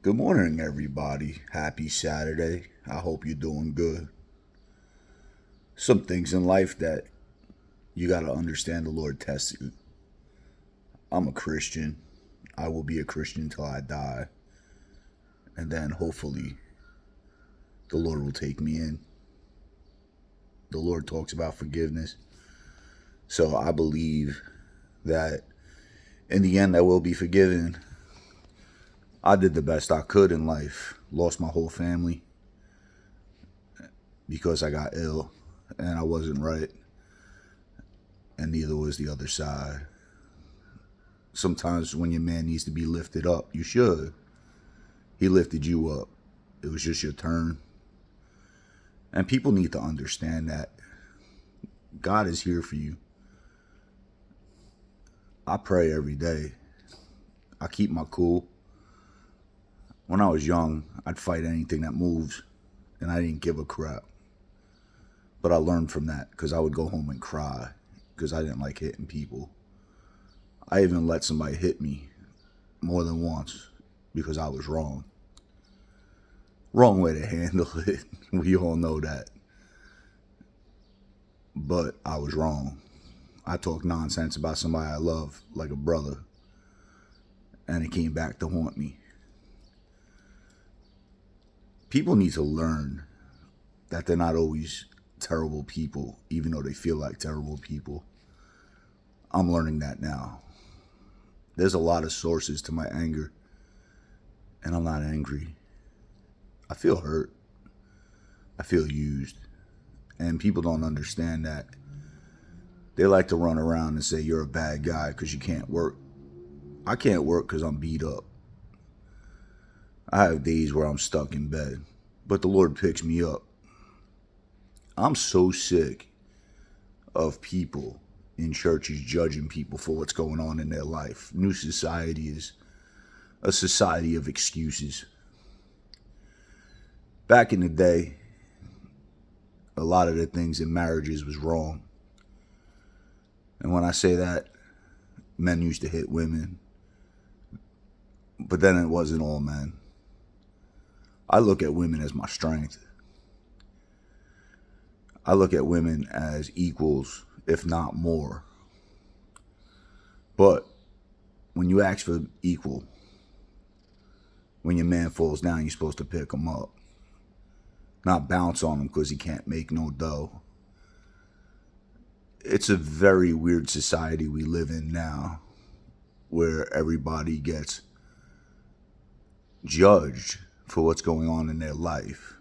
Good morning, everybody. Happy Saturday. I hope you're doing good. Some things in life that you got to understand the Lord tests you. I'm a Christian. I will be a Christian until I die. And then hopefully the Lord will take me in. The Lord talks about forgiveness. So I believe that in the end I will be forgiven. I did the best I could in life. Lost my whole family because I got ill and I wasn't right. And neither was the other side. Sometimes when your man needs to be lifted up, you should. He lifted you up. It was just your turn. And people need to understand that God is here for you. I pray every day. I keep my cool. When I was young, I'd fight anything that moves, and I didn't give a crap. But I learned from that because I would go home and cry because I didn't like hitting people. I even let somebody hit me more than once because I was wrong. Wrong way to handle it. We all know that. But I was wrong. I talked nonsense about somebody I love like a brother, and it came back to haunt me. People need to learn that they're not always terrible people, even though they feel like terrible people. I'm learning that now. There's a lot of sources to my anger, and I'm not angry. I feel hurt. I feel used. And people don't understand that. They like to run around and say you're a bad guy because you can't work. I can't work because I'm beat up. I have days where I'm stuck in bed, but the Lord picks me up. I'm so sick of people in churches judging people for what's going on in their life. New society is a society of excuses. Back in the day, a lot of the things in marriages was wrong. And when I say that, men used to hit women. But then it wasn't all men. I look at women as my strength. I look at women as equals, if not more. But when you ask for equal, when your man falls down, you're supposed to pick him up. Not bounce on him because he can't make no dough. It's a very weird society we live in now, where everybody gets judged for what's going on in their life.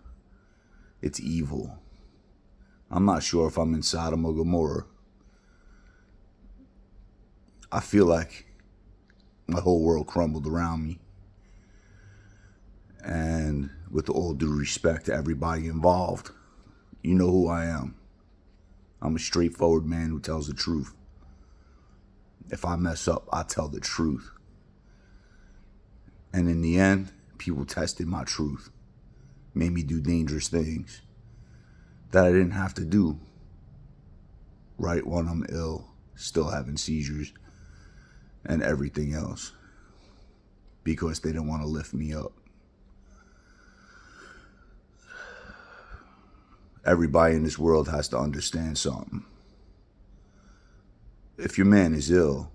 It's evil. I'm not sure if I'm in Sodom or Gomorrah. I feel like my whole world crumbled around me. And with all due respect to everybody involved, you know who I am. I'm a straightforward man who tells the truth. If I mess up, I tell the truth. And in the end, people tested my truth. Made me do dangerous things that I didn't have to do. Right when I'm ill, still having seizures and everything else. Because they didn't want to lift me up. Everybody in this world has to understand something. If your man is ill,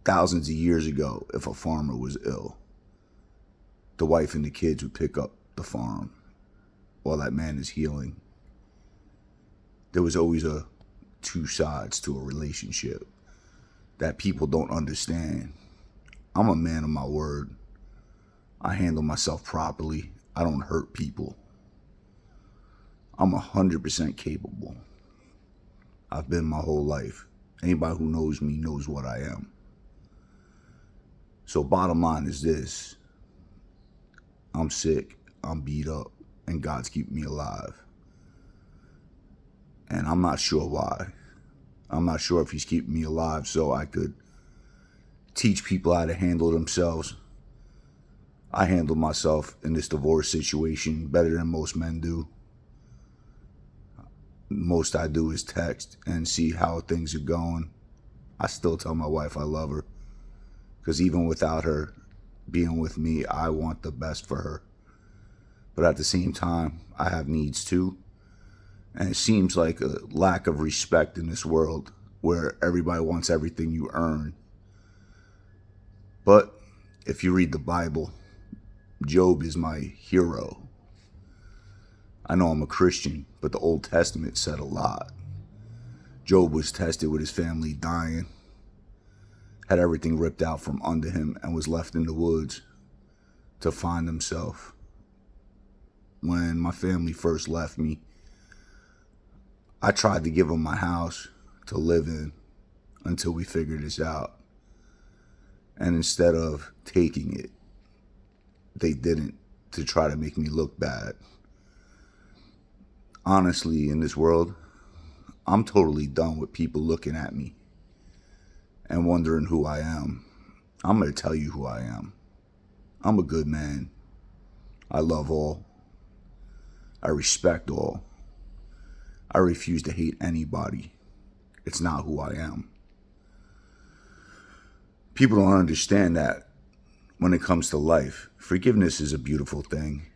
thousands of years ago, if a farmer was ill, the wife and the kids would pick up the farm while that man is healing. There was always two sides to a relationship that people don't understand. I'm a man of my word. I handle myself properly. I don't hurt people. I'm 100% capable. I've been my whole life. Anybody who knows me knows what I am. So bottom line is this. I'm sick, I'm beat up, and God's keeping me alive. And I'm not sure why. I'm not sure if he's keeping me alive so I could teach people how to handle themselves. I handle myself in this divorce situation better than most men do. Most I do is text and see how things are going. I still tell my wife I love her because even without her, being with me. I want the best for her. But at the same time, I have needs too. And it seems like a lack of respect in this world where everybody wants everything you earn. But if you read the Bible, Job is my hero. I know I'm a Christian, but the Old Testament said a lot. Job was tested with his family dying, had everything ripped out from under him, and was left in the woods to find himself. When my family first left me, I tried to give them my house to live in until we figured this out. And instead of taking it, they didn't, to try to make me look bad. Honestly, in this world, I'm totally done with people looking at me and wondering who I am. I'm going to tell you who I am. I'm a good man. I love all. I respect all. I refuse to hate anybody. It's not who I am. People don't understand that when it comes to life. Forgiveness is a beautiful thing.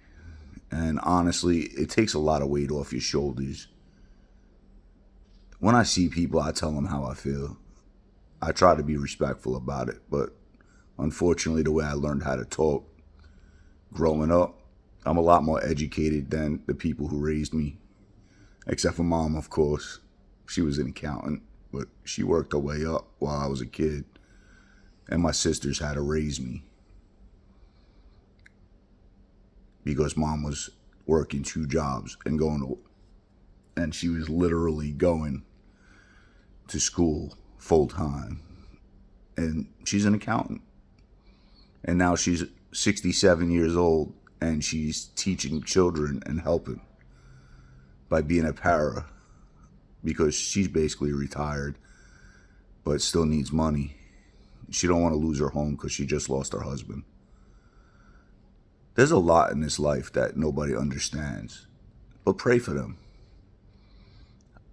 And honestly, it takes a lot of weight off your shoulders. When I see people, I tell them how I feel. I try to be respectful about it, but unfortunately, the way I learned how to talk growing up, I'm a lot more educated than the people who raised me. Except for mom, of course. She was an accountant, but she worked her way up while I was a kid. And my sisters had to raise me because mom was working 2 jobs and she was literally going to school full time. And she's an accountant. And now she's 67 years old and she's teaching children and helping by being a para, because she's basically retired but still needs money. She don't want to lose her home because she just lost her husband. There's a lot in this life that nobody understands, but pray for them.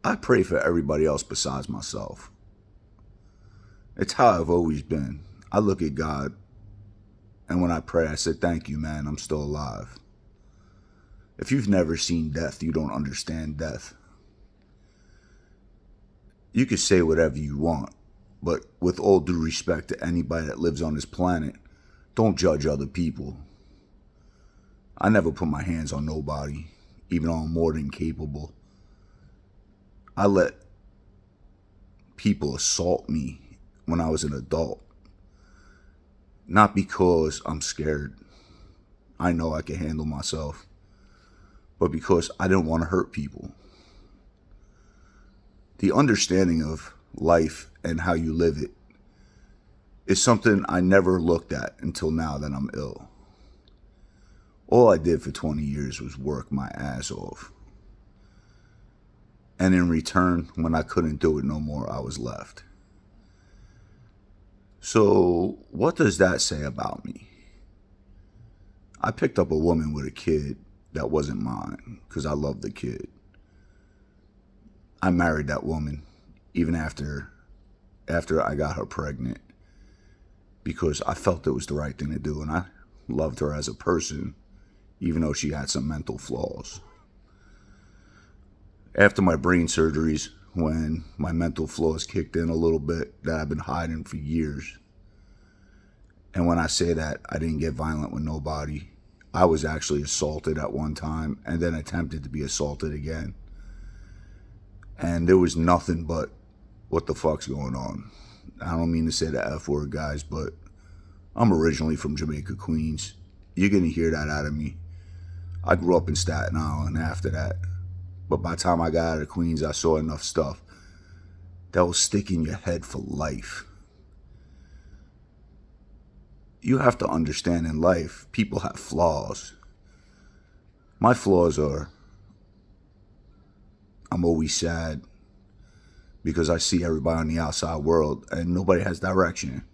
I pray for everybody else besides myself. It's how I've always been. I look at God, and when I pray, I say, thank you, man, I'm still alive. If you've never seen death, you don't understand death. You can say whatever you want, but with all due respect to anybody that lives on this planet, don't judge other people. I never put my hands on nobody, even though I'm more than capable. I let people assault me when I was an adult. Not because I'm scared. I know I can handle myself. But because I didn't want to hurt people. The understanding of life and how you live it is something I never looked at until now that I'm ill. All I did for 20 years was work my ass off. And in return, when I couldn't do it no more, I was left. So what does that say about me? I picked up a woman with a kid that wasn't mine because I loved the kid. I married that woman even after I got her pregnant because I felt it was the right thing to do, and I loved her as a person even though she had some mental flaws. After my brain surgeries, when my mental flaws kicked in a little bit that I've been hiding for years, and when I say that, I didn't get violent with nobody. I was actually assaulted at one time and then attempted to be assaulted again. And there was nothing but, what the fuck's going on? I don't mean to say the F word, guys, but I'm originally from Jamaica, Queens. You're going to hear that out of me. I grew up in Staten Island after that. But by the time I got out of Queens, I saw enough stuff that will stick in your head for life. You have to understand in life, people have flaws. My flaws are, I'm always sad because I see everybody on the outside world and nobody has direction.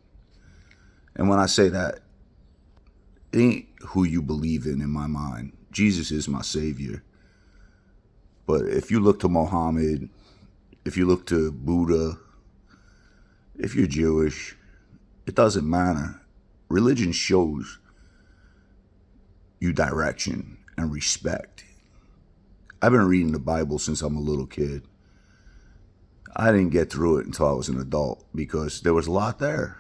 And when I say that, it ain't who you believe in my mind. Jesus is my savior. But if you look to Muhammad, if you look to Buddha, if you're Jewish, it doesn't matter. Religion shows you direction and respect. I've been reading the Bible since I'm a little kid. I didn't get through it until I was an adult because there was a lot there.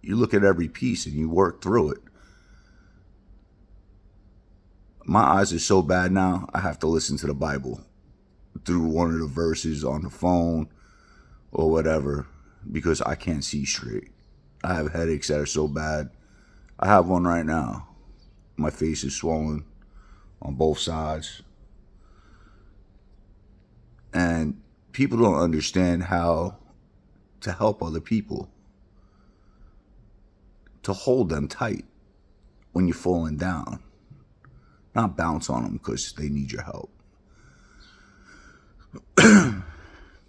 You look at every piece and you work through it. My eyes are so bad now, I have to listen to the Bible through one of the verses on the phone or whatever because I can't see straight. I have headaches that are so bad. I have one right now. My face is swollen on both sides. And people don't understand how to help other people, to hold them tight when you're falling down, not bounce on them because they need your help.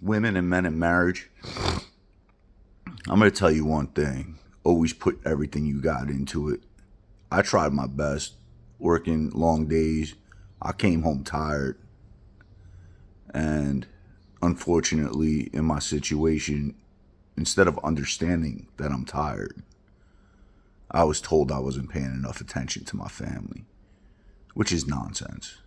Women and men in marriage, I'm going to tell you one thing. Always put everything you got into it. I tried my best, working long days. I came home tired. And unfortunately, in my situation, instead of understanding that I'm tired, I was told I wasn't paying enough attention to my family, which is nonsense.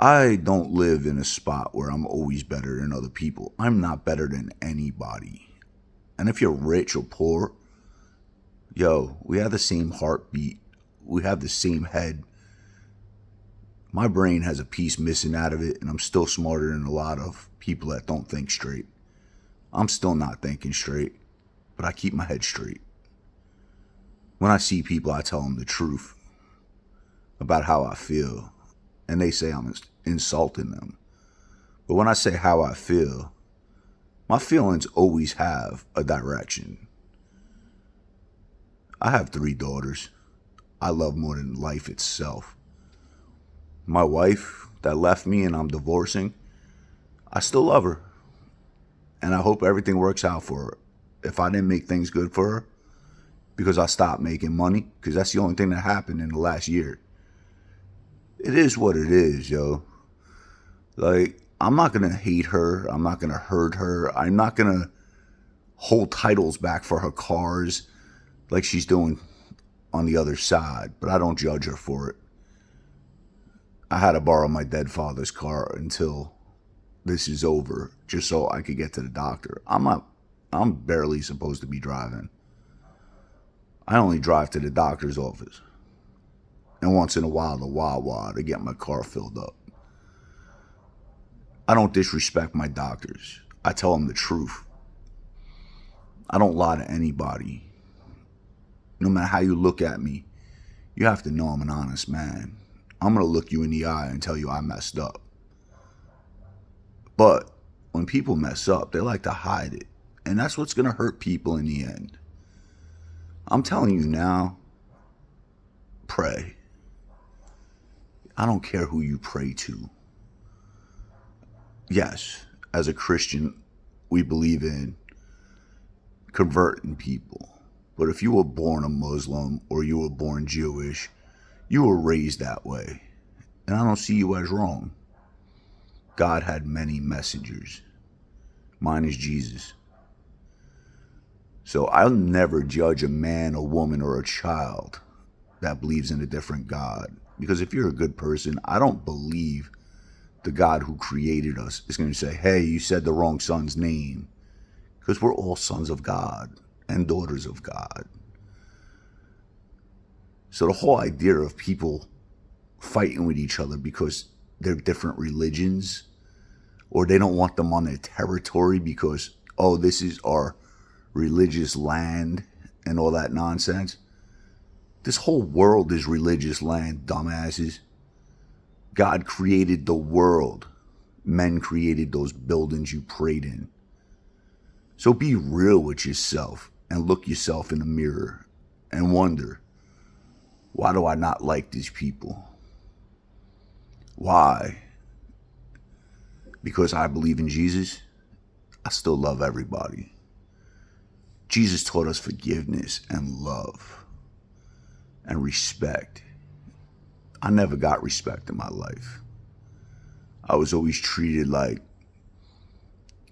I don't live in a spot where I'm always better than other people. I'm not better than anybody. And if you're rich or poor, yo, we have the same heartbeat. We have the same head. My brain has a piece missing out of it, and I'm still smarter than a lot of people that don't think straight. I'm still not thinking straight, but I keep my head straight. When I see people, I tell them the truth about how I feel, and they say I'm insulting them. But when I say how I feel, my feelings always have a direction. I have 3 daughters I love more than life itself. My wife that left me and I'm divorcing, I still love her. And I hope everything works out for her. If I didn't make things good for her, because I stopped making money, because that's the only thing that happened in the last year. It is what it is, yo. Like, I'm not going to hate her. I'm not going to hurt her. I'm not going to hold titles back for her cars like she's doing on the other side. But I don't judge her for it. I had to borrow my dead father's car until this is over, just so I could get to the doctor. I'm barely supposed to be driving. I only drive to the doctor's office. And once in a while, the Wawa to get my car filled up. I don't disrespect my doctors. I tell them the truth. I don't lie to anybody. No matter how you look at me, you have to know I'm an honest man. I'm going to look you in the eye and tell you I messed up. But when people mess up, they like to hide it. And that's what's going to hurt people in the end. I'm telling you now, pray. I don't care who you pray to. Yes, as a Christian, we believe in converting people. But if you were born a Muslim or you were born Jewish, you were raised that way. And I don't see you as wrong. God had many messengers. Mine is Jesus. So I'll never judge a man, a woman, or a child that believes in a different God. Because if you're a good person, I don't believe the God who created us is going to say, hey, you said the wrong son's name. Because we're all sons of God and daughters of God. So the whole idea of people fighting with each other because they're different religions, or they don't want them on their territory because, oh, this is our religious land and all that nonsense. This whole world is religious land, dumbasses. God created the world. Men created those buildings you prayed in. So be real with yourself and look yourself in the mirror and wonder, why do I not like these people? Why? Because I believe in Jesus, I still love everybody. Jesus taught us forgiveness and love and respect. I never got respect in my life. I was always treated like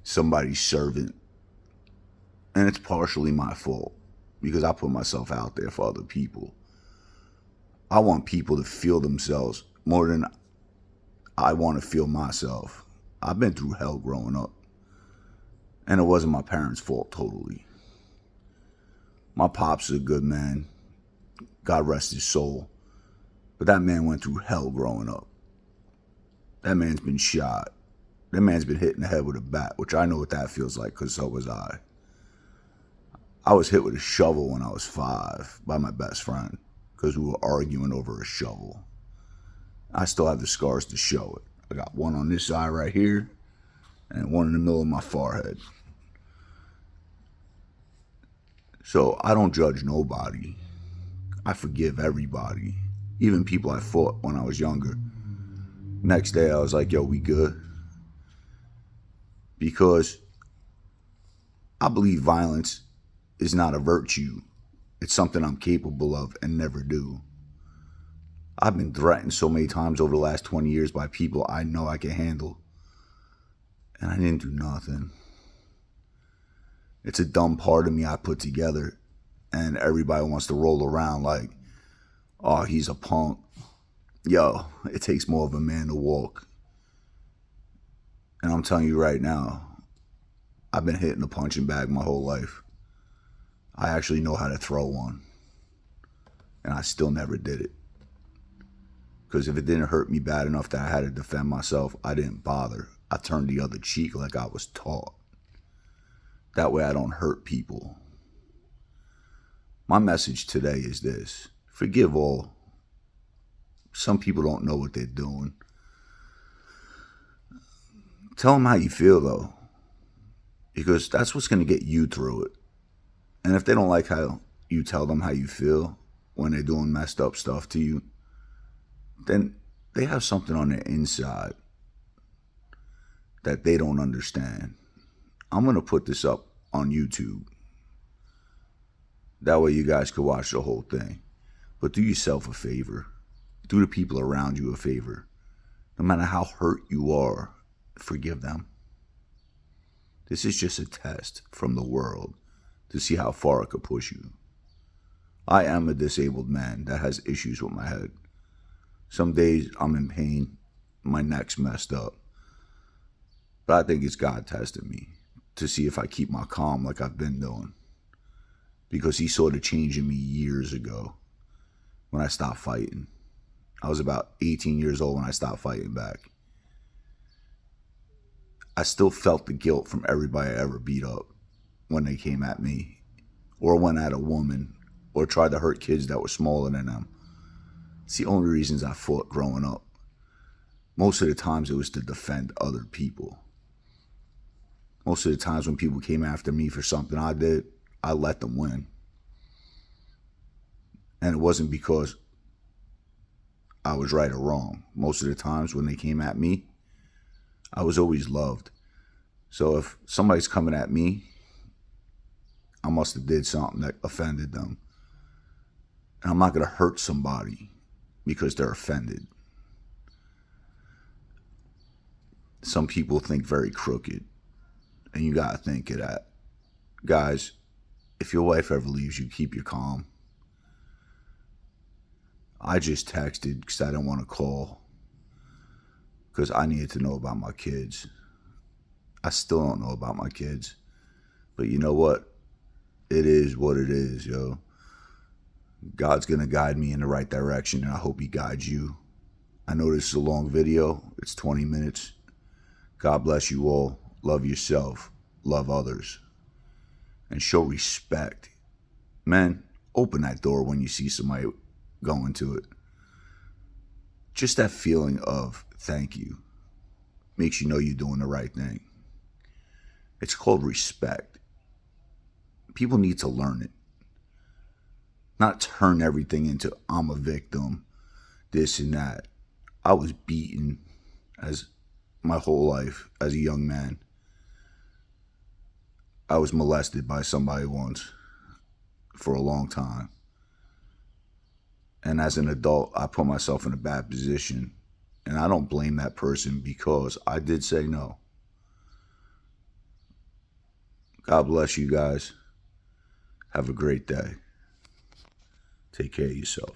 somebody's servant. And it's partially my fault because I put myself out there for other people. I want people to feel themselves more than I want to feel myself. I've been through hell growing up. And it wasn't my parents' fault totally. My pops is a good man. God rest his soul. But that man went through hell growing up. That man's been shot. That man's been hit in the head with a bat, which I know what that feels like because so was I. I was hit with a shovel when I was 5 by my best friend because we were arguing over a shovel. I still have the scars to show it. I got one on this eye right here and one in the middle of my forehead. So I don't judge nobody. I forgive everybody, even people I fought when I was younger. Next day I was like, yo, we good? Because I believe violence is not a virtue. It's something I'm capable of and never do. I've been threatened so many times over the last 20 years by people I know I can handle. And I didn't do nothing. It's a dumb part of me I put together. And everybody wants to roll around like, oh, he's a punk. Yo, it takes more of a man to walk. And I'm telling you right now, I've been hitting a punching bag my whole life. I actually know how to throw one. And I still never did it. Because if it didn't hurt me bad enough that I had to defend myself, I didn't bother. I turned the other cheek like I was taught. That way I don't hurt people. My message today is this. Forgive all. Some people don't know what they're doing. Tell them how you feel, though. Because that's what's going to get you through it. And if they don't like how you tell them how you feel when they're doing messed up stuff to you, then they have something on their inside that they don't understand. I'm going to put this up on YouTube. That way you guys can watch the whole thing. But do yourself a favor. Do the people around you a favor. No matter how hurt you are, forgive them. This is just a test from the world to see how far it could push you. I am a disabled man that has issues with my head. Some days I'm in pain, my neck's messed up. But I think it's God testing me to see if I keep my calm like I've been doing. Because he saw the change in me years ago when I stopped fighting. I was about 18 years old when I stopped fighting back. I still felt the guilt from everybody I ever beat up when they came at me or went at a woman or tried to hurt kids that were smaller than them. It's the only reasons I fought growing up. Most of the times it was to defend other people. Most of the times when people came after me for something I did, I let them win. And it wasn't because I was right or wrong. Most of the times when they came at me, I was always loved. So if somebody's coming at me, I must have did something that offended them. And I'm not going to hurt somebody because they're offended. Some people think very crooked. And you got to think of that. Guys, if your wife ever leaves you, keep your calm. I just texted because I didn't want to call. Because I needed to know about my kids. I still don't know about my kids. But you know what? It is what it is, yo. God's going to guide me in the right direction, and I hope he guides you. I know this is a long video. It's 20 minutes. God bless you all. Love yourself. Love others. And show respect. Man, open that door when you see somebody going to it. Just that feeling of thank you makes you know you're doing the right thing. It's called respect. People need to learn it. Not turn everything into I'm a victim, this and that. I was beaten as my whole life as a young man. I was molested by somebody once for a long time. And as an adult, I put myself in a bad position. And I don't blame that person because I did say no. God bless you guys. Have a great day. Take care of yourself.